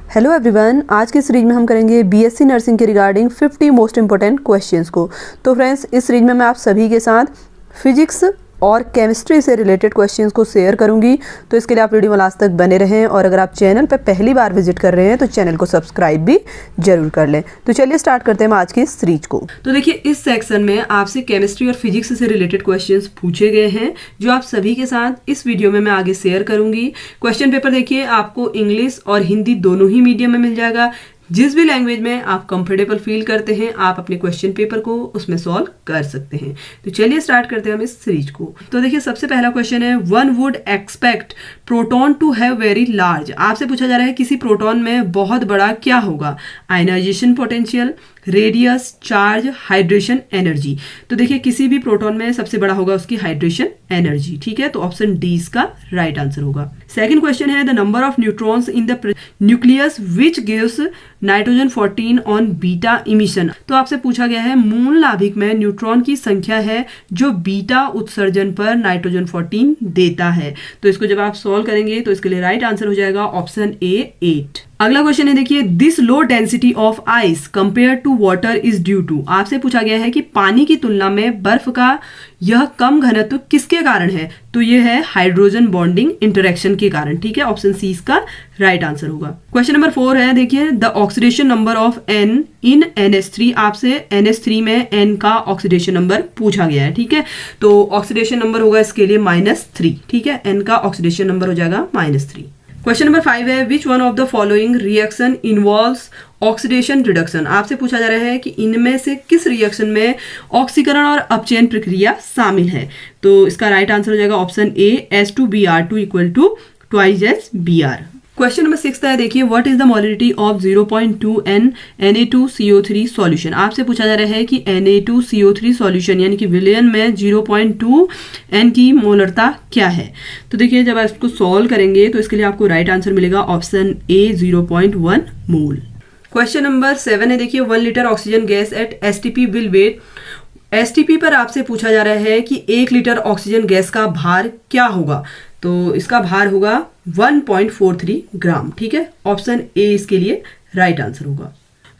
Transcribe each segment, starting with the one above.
Hello everyone, आज के series में हम करेंगे बीएससी नर्सिंग के रिगार्डिंग 50 मोस्ट इंपॉर्टेंट क्वेश्चंस को। तो फ्रेंड्स, इस सीरीज में मैं आप सभी के साथ फिजिक्स और केमिस्ट्री से रिलेटेड क्वेश्चंस को शेयर करूंगी। तो इसके लिए आप वीडियो में लास्ट तक बने रहें और अगर आप चैनल पर पहली बार विजिट कर रहे हैं तो चैनल को सब्सक्राइब भी जरूर कर लें। तो चलिए स्टार्ट करते हैं आज की सीरीज को। तो देखिए, इस सेक्शन में आपसे केमिस्ट्री और फिजिक्स से रिलेटेड क्वेश्चंस पूछे गए हैं जो आप सभी के साथ इस वीडियो में मैं आगे शेयर करूंगी। क्वेश्चन पेपर देखिए, आपको इंग्लिश और हिंदी दोनों ही मीडियम में मिल जाएगा। जिस भी लैंग्वेज में आप कंफर्टेबल फील करते हैं, आप अपने क्वेश्चन पेपर को उसमें सॉल्व कर सकते हैं। तो चलिए स्टार्ट करते हैं हम इस सीरीज को। तो देखिए, सबसे पहला क्वेश्चन है, one would expect proton to have very large. आपसे पूछा जा रहा है किसी प्रोटॉन में बहुत बड़ा क्या होगा? Ionization potential, radius, charge, hydration energy. तो देखिए, किसी भी प्रोटॉन में सबसे बड़ा होगा उसकी हाइड्रेशन एनर्जी। ठीक है, तो ऑप्शन डी इसका राइट आंसर होगा। सेकंड क्वेश्चन है, the number of neutrons in the nucleus which gives nitrogen 14 on beta emission. तो आपसे पूछा गया है मूल नाभिक में न्यूट्रॉन की संख्या है जो बीटा उत्सर्जन पर नाइट्रोजन 14 देता है। तो इसको जब आप सॉल्व करेंगे तो इसके लिए राइट आंसर हो जाएगा ऑप्शन ए 8। अगला क्वेश्चन है, देखिए, this low density of ice compare to water is due to. आपसे पूछा गया है कि पानी की तुलना में बर्फ का यह कम घनत्व किसके कारण है? तो यह है हाइड्रोजन बॉन्डिंग इंटरेक्शन के कारण। ठीक है, ऑप्शन सी इसका राइट आंसर होगा। क्वेश्चन नंबर 4 है, देखिए, the oxidation number of N in NH3। आपसे NH3 में एन का ऑक्सीडेशन नंबर पूछा गया है। ठीक है, तो ऑक्सीडेशन नंबर होगा इसके लिए -3। ठीक है, एन का ऑक्सीडेशन नंबर हो जाएगा -3। क्वेश्चन नंबर 5 है, which one of the following reaction involves oxidation reduction. आपसे पूछा जा रहा है कि इनमें से किस रिएक्शन में ऑक्सीकरण और अपचयन प्रक्रिया शामिल है? तो इसका राइट आंसर हो जाएगा option A H2Br2 equal to twice as Br। Question number 6 है, देखिए, what is the molality of 0.2 N Na2CO3 solution. आपसे पूछा जा रहा है कि Na2CO3 सॉल्यूशन यानी कि विलयन में 0.2 N की मोलरता क्या है? तो देखिए, जब आप इसको सॉल्व करेंगे तो इसके लिए आपको राइट आंसर मिलेगा option A 0.1 mole. Question number 7 है, देखिए, 1 litre oxygen gas at STP will weight. STP पर आपसे पूछा जा रहा है कि 1 लीटर ऑक्सीजन गैस का भार क्या होगा? तो इसका भार होगा 1.43 ग्राम। ठीक है, ऑप्शन ए इसके लिए राइट आंसर होगा।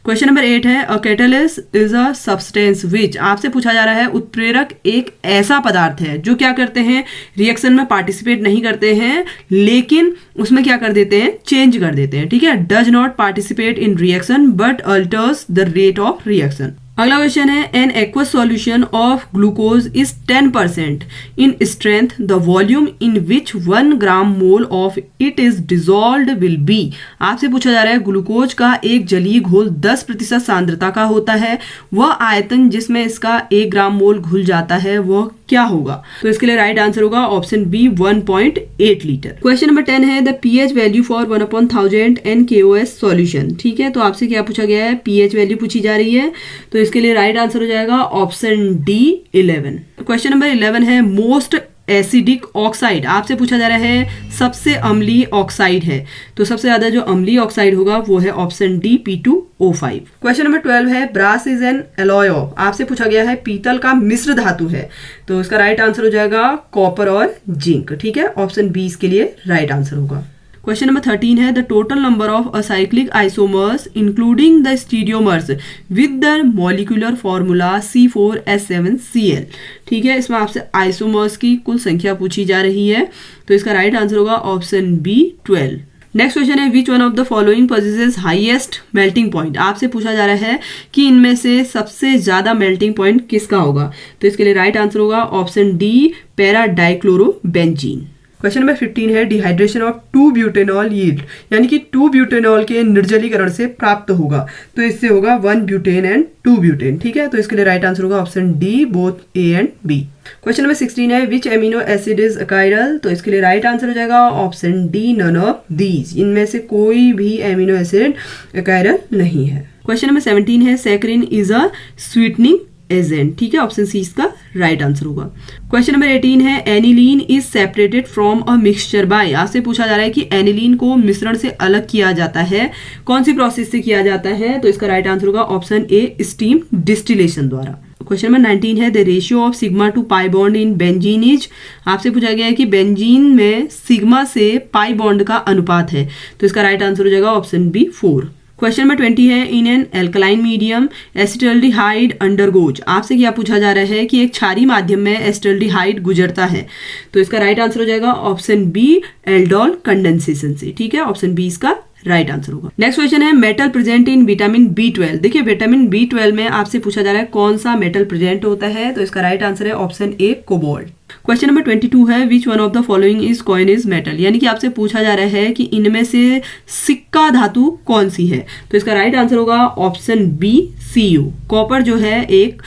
क्वेश्चन नंबर 8 है, a catalyst is a substance which. आपसे पूछा जा रहा है उत्प्रेरक एक ऐसा पदार्थ है जो क्या करते हैं, रिएक्शन में पार्टिसिपेट नहीं करते हैं लेकिन उसमें क्या कर देते हैं, चेंज कर देते हैं। ठीक है, does not participate in reaction but altars the rate of reaction. अगला क्वेश्चन है, an aqueous solution of glucose is 10% in strength, the volume in which 1 gram mole of it is dissolved will be. आपसे पूछा जा रहा है glucose का एक जलीय घोल 10% सांद्रता का होता है, वह आयतन जिसमें इसका 1 ग्राम मोल घुल जाता है वह क्या होगा? तो इसके लिए राइट आंसर होगा option B 1.8 litre. Question number 10 है, the pH value for 1/1000 NKOS solution. ठीक है, तो आपसे क्या पूछा गया है, pH वैल्यू पूछी जा रही है, तो इसके लिए राइट आंसर हो जाएगा ऑप्शन डी 11। क्वेश्चन नंबर 11 है, मोस्ट एसिडिक ऑक्साइड। आपसे पूछा जा रहा है सबसे अम्लीय ऑक्साइड है, तो सबसे ज्यादा जो अम्लीय ऑक्साइड होगा वो है option D P2O5। Question number 12 है, brass is an alloy of. आपसे पूछा गया है पीतल का मिश्र धातु है, तो इसका राइट आंसर हो जाएगा कॉपर और जिंक। ठीक है, ऑप्शन बी इसके लिए राइट आंसर होगा। क्वेश्चन नंबर 13 है, the total number of acyclic isomers including the stereoisomers with the molecular formula C4H7Cl। ठीक है, इसमें आपसे आइसोमर्स की कुल संख्या पूछी जा रही है, तो इसका राइट आंसर होगा ऑप्शन बी 12। नेक्स्ट क्वेश्चन है, which one of the following possesses highest melting point. आपसे पूछा जा रहा है कि इनमें से सबसे ज्यादा मेल्टिंग पॉइंट किसका होगा? तो इसके लिए राइट आंसर होगा option D para dichlorobenzene. Question number 15 है, डिहाइड्रेशन ऑफ 2-ब्यूटेनॉल यील्ड, यानी कि 2-ब्यूटेनॉल के निर्जलीकरण से प्राप्त होगा, तो इससे होगा 1 ब्यूटेन एंड 2 ब्यूटेन। ठीक है, तो इसके लिए राइट आंसर होगा option D both A and B. Question number 16 है, which amino acid is achiral. तो इसके लिए राइट आंसर हो जाएगा option D none of these. इनमें से कोई भी एमिनो एसिड अकाइरल नहीं है। क्वेश्चन नंबर 17 है, saccharin is a sweetening agent. ठीक है, ऑप्शन सी इसका राइट आंसर होगा। क्वेश्चन नंबर 18 है, aniline is separated from a mixture by. आपसे पूछा जा रहा है कि एनिलीन को मिश्रण से अलग किया जाता है, कौन सी प्रोसेस से किया जाता है? तो इसका राइट आंसर होगा ऑप्शन ए स्टीम डिस्टिलेशन द्वारा। क्वेश्चन नंबर 19 है the ratio of sigma two pi bond in benzene is. आपसे पूछा गया है कि बेंजीन में सिग्मा से पाई बॉन्ड का अनुपात है, तो इसका राइट आंसर हो जाएगा ऑप्शन बी 4। क्वेश्चन नंबर 20 है in N alkaline medium acetaldehyde undergoes. आपसे क्या पूछा जा रहा है कि एक क्षारीय माध्यम में एसिटल्डिहाइड गुजरता है, तो इसका राइट आंसर हो जाएगा ऑप्शन बी एल्डोल कंडेंसेशन से। ठीक है, ऑप्शन बी इसका राइट आंसर होगा। नेक्स्ट क्वेश्चन है metal present in vitamin B12। देखिए विटामिन B12 में आपसे पूछा जा रहा है कौन सा मेटल प्रेजेंट होता है, तो इसका राइट आंसर है option A cobalt. Question number 22 है which one of the following is coinage metal. यानी कि आपसे पूछा जा रहा है कि इनमें से सिक्का धातु कौन सी है, तो इसका राइट आंसर होगा ऑप्शन बी Cu। कॉपर जो है एक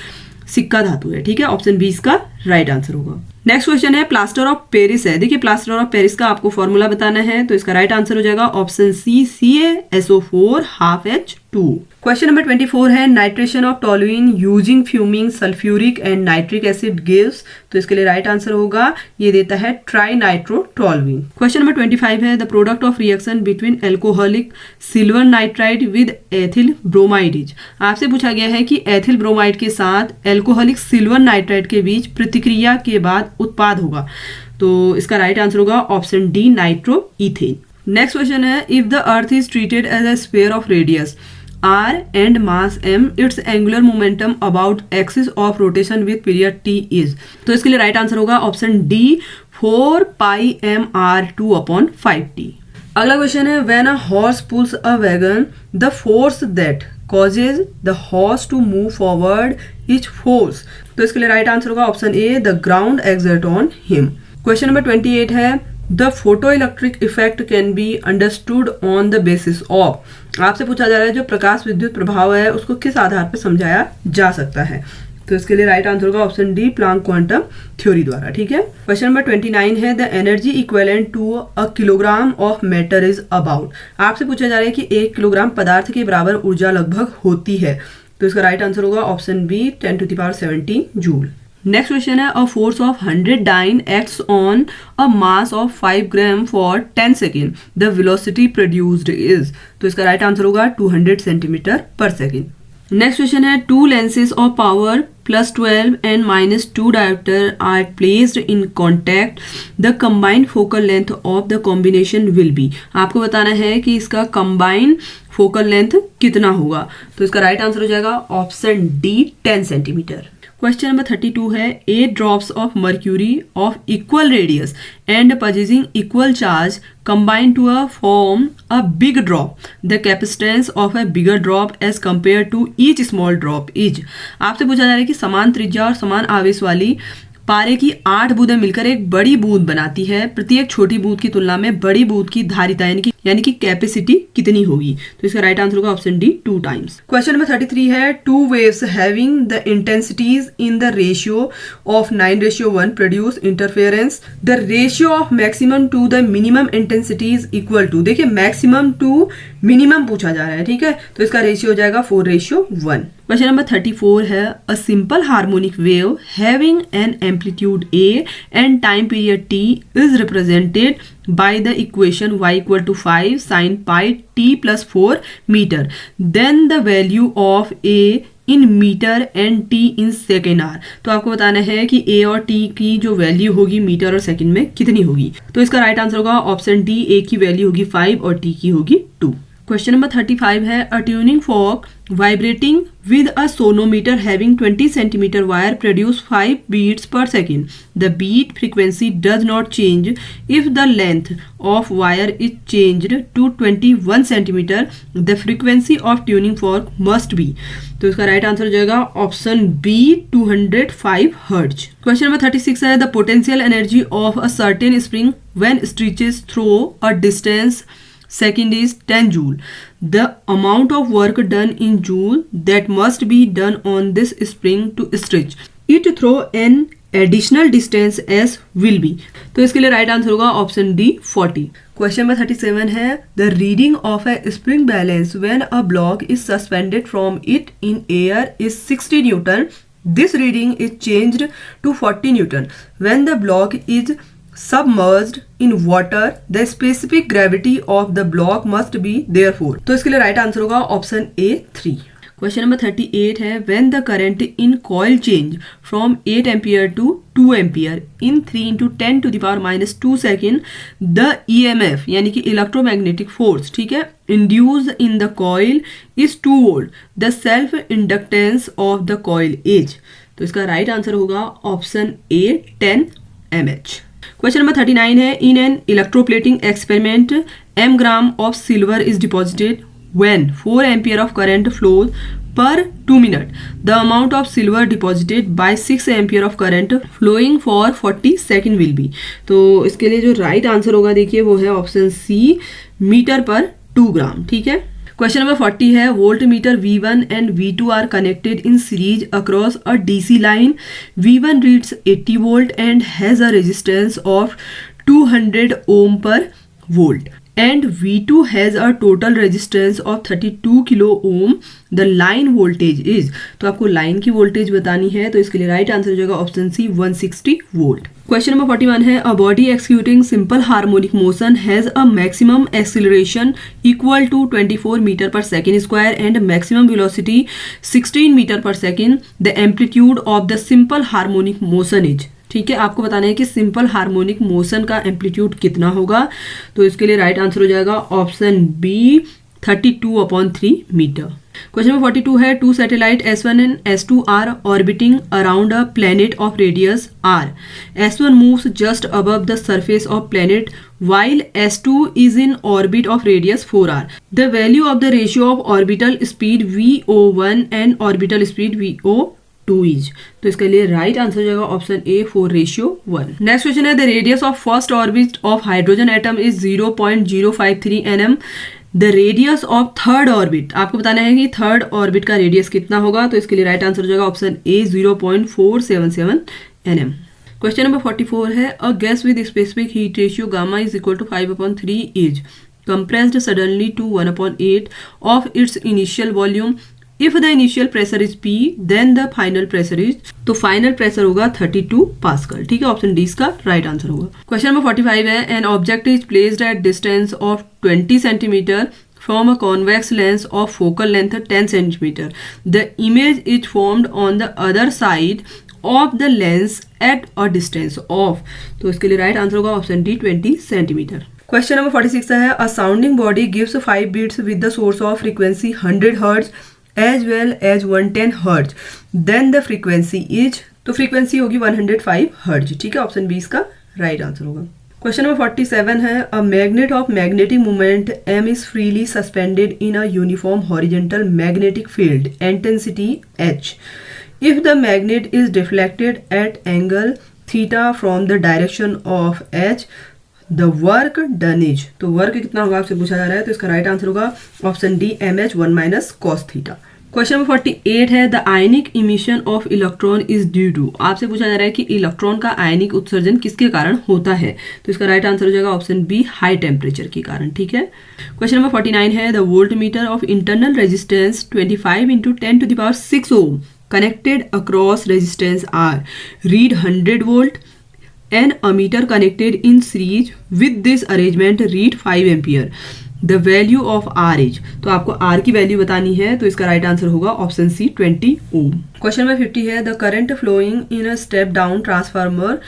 सिक्का धातु है। ठीक है, ऑप्शन बी इसका राइट आंसर होगा। नेक्स्ट क्वेश्चन है प्लास्टर ऑफ पेरिस है। देखिए प्लास्टर ऑफ पेरिस का आपको फॉर्मूला बताना है, तो इसका राइट आंसर हो जाएगा ऑप्शन सी CaSO4 ½ H2। क्वेश्चन नंबर 24 है nitration of toluene using fuming sulphuric and nitric acid gives. तो इसके लिए राइट आंसर होगा, ये देता है ट्राइनाइट्रोटोलुइन। क्वेश्चन नंबर 25 है the product of reaction between alcoholic silver nitride with ethyl bromide is. आपसे पूछा गया है कि एथिल ब्रोमाइड के साथ एल्कोहलिक सिल्वर नाइट्राइड के बीच प्रतिक्रिया के बाद उत्पाद होगा, तो इसका राइट आंसर होगा option D nitroethane. Next question है if the earth is treated as a sphere of radius r and mass m its angular momentum about axis of rotation with period t is। तो इसके लिए right answer होगा option D 4πmr2/5t। अगला question है when a horse pools a wagon the force that causes the horse to move forward is force। तो इसके लिए right answer होगा option A the ground exert on him। Question number 28 है the photo electric effect can be understood on the basis of. आपसे पूछा जा रहा है जो प्रकाश विद्युत प्रभाव है उसको किस आधार पर समझाया जा सकता है, तो इसके लिए राइट आंसर होगा option D Planck quantum theory द्वारा। ठीक है, क्वेश्चन नंबर 29 है the energy equivalent to a kilogram of matter is about. आपसे पूछा जा रहा है कि 1 किलोग्राम पदार्थ के बराबर ऊर्जा लगभग होती है, तो इसका राइट आंसर होगा option B 10⁻17 joule. Next question है a force of 100 dyne acts on a mass of 5 gram for 10 second the velocity produced is. तो इसका राइट आंसर होगा 200 centimetre per second. Next question है two lenses of power +12 and -2 diopter are placed in contact, the combined focal length of the combination will be। आपको बताना है कि इसका combined focal length कितना होगा, तो इसका राइट आंसर हो जाएगा option D 10 centimetre. Question number 32 है 8 drops of mercury of equal radius and possessing equal charge combine to form a big drop. The capacitance of a bigger drop as compared to each small drop is। आपसे पूछा जा रहा है कि समान त्रिज्या और समान आवेश वाली पारे की 8 बूंदें मिलकर एक बड़ी बूंद बनाती है, प्रत्येक छोटी बूंद की तुलना में बड़ी बूंद की धारिता यानी कि कैपेसिटी कितनी होगी, तो इसका राइट आंसर होगा option D 2 times. Question number 33 है two waves having the intensities in the ratio of 9:1 produce interference. The ratio of maximum to the minimum intensities equal to, देखिए मैक्सिमम टू मिनिमम पूछा जा रहा है, ठीक है, तो इसका रेशियो हो जाएगा 4:1। क्वेश्चन नंबर 34 है a simple harmonic wave having an amplitude a and time period t is represented by the equation y equal to 5 sin pi t plus 4 meter, then the value of a in meter and t in second r। तो आपको बताना है कि a और t की जो value होगी metre और सेकंड में कितनी होगी, तो इसका राइट आंसर होगा ऑप्शन डी, a की वैल्यू होगी 5 और t की होगी 2। क्वेश्चन नंबर 35 है a tuning fork vibrating with a sonometer having 20 centimeter wire produce 5 beats per second. The beat frequency does not change if the length of wire is changed to 21 centimeter. The frequency of tuning fork must be। तो इसका right answer हो जाएगा option B 205 hertz. Question number 36 है the potential energy of a certain spring when stretches through a distance second is 10 joule. The amount of work done in joule that must be done on this spring to stretch it through an additional distance as will be। तो इसके लिए right answer होगा option D 40। Question number 37 है the reading of A spring balance when a block is suspended from it in air is 60 Newton. This reading is changed to 40 Newton when the block is submerged in water. The specific gravity of the block must be therefore। तो इसके लिए right answer होगा option A 3। Question number 38 है when the current in coil change from 8 ampere to 2 ampere in 3 into 10⁻² second the EMF यानी कि electromagnetic force, ठीक है, induce in the coil is 2 volt, the self inductance of the coil is. तो इसका right answer होगा option A 10 mH। Question number 39 है in an electroplating experiment m gram of silver is deposited when 4 ampere of current flows per 2 minutes. The amount of silver deposited by 6 ampere of current flowing for 40 seconds will be. तो इसके लिए जो right answer होगा देखिए वो है option सी metre पर 2 ग्राम, ठीक है। क्वेश्चन नंबर 40 है voltmeter V1 and V2 are connected in series across a DC line. V1 reads 80 volt and has a resistance of 200 ohm per volt and V2 has a total resistance of 32 kilo ohm. The line voltage is, तो आपको line की voltage बतानी है, तो इसके लिए right answer हो जाएगा option C 160 volt. Question number 41 है a body executing simple harmonic motion has a maximum acceleration equal to 24 metre per second square and maximum velocity 16 metre per second. The amplitude of the simple harmonic motion is, ठीक है, आपको बताना है कि simple harmonic motion का amplitude कितना होगा। तो इसके लिए राइट आंसर हो जाएगा option B 32/3 metre. Question number 42 है two satellite S1 and S2 are orbiting around a planet of radius r. S1 moves just above the surface of planet while S2 is in orbit of radius 4r. The value of the ratio of orbital speed VO1 and orbital speed VO2 is. तो इसके लिए right answer हो जाएगा option ए 4:1। Next question है the radius of first orbit of hydrogen atom is 0.053 nm। The radius of third orbit, आपको बताना है कि थर्ड ऑर्बिट का रेडियस कितना होगा, तो इसके लिए राइट आंसर हो जाएगा option A 0.477 nm। Question number 44 है a gas with specific heat ratio gamma is equal to 5/3 is compressed suddenly to 1/8 of its initial volume. If the initial pressure is P, then the final pressure is, तो final pressure होगा 32 pascal, ठीक है, option D इसका right answer होगा। Question number 45 है an object is placed at distance of 20 centimetre from a convex lens of focal length 10 centimeter. The image is formed on the other side of the lens at a distance of, तो इसके लिए right answer होगा option D 20 centimetre. Question number 46 है a sounding body gives 5 beats with the source of frequency 100 hertz as well as 110 hertz, then the frequency is, तो frequency होगी 105 hertz, ठीक है, option B इसका राइट आंसर होगा। Question number 47 है a magnet of magnetic moment m is freely suspended in a uniform horizontal magnetic field intensity h. If the magnet is deflected at angle theta from the direction of h, the work done is, तो work कितना होगा आपसे पूछा जा रहा है, तो इसका राइट आंसर होगा option D mh 1 - cos theta. Question number 48 है the ionic emission of electron is due to, आपसे पूछा जा रहा है कि इलेक्ट्रॉन का आयनिक उत्सर्जन किसके कारण होता है, तो इसका राइट आंसर हो जाएगा ऑप्शन बी हाई टेम्परेचर के कारण, ठीक है। क्वेश्चन नंबर 49 है the voltmeter of internal resistance 25 × 10⁶ ohm connected across resistance R read 100 volt and ammeter connected in series with this arrangement read 5 ampere. The value of R is, तो आपको R की value बतानी है, तो इसका right answer होगा option C 20 ohm. Question number 50 है the current flowing in a step down transformer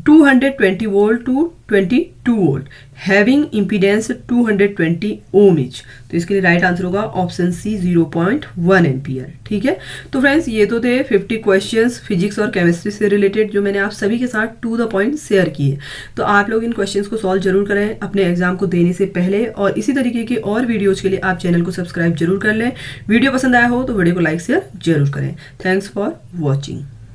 220 volt to 22 volt having impedance 220 ohm each, तो इसके लिए राइट आंसर होगा ऑप्शन सी 0.1 एम्पियर, ठीक है। तो फ्रेंड्स ये तो थे 50 क्वेश्चंस फिजिक्स और केमिस्ट्री से रिलेटेड जो मैंने आप सभी के साथ टू द पॉइंट शेयर किए। तो आप लोग इन क्वेश्चंस को सॉल्व जरूर करें अपने एग्जाम को देने से पहले, और इसी तरीके के और वीडियोज के लिए आप चैनल को सब्सक्राइब जरूर कर लें। वीडियो पसंद आया हो तो वीडियो को लाइक शेयर जरूर करें। Thanks for watching.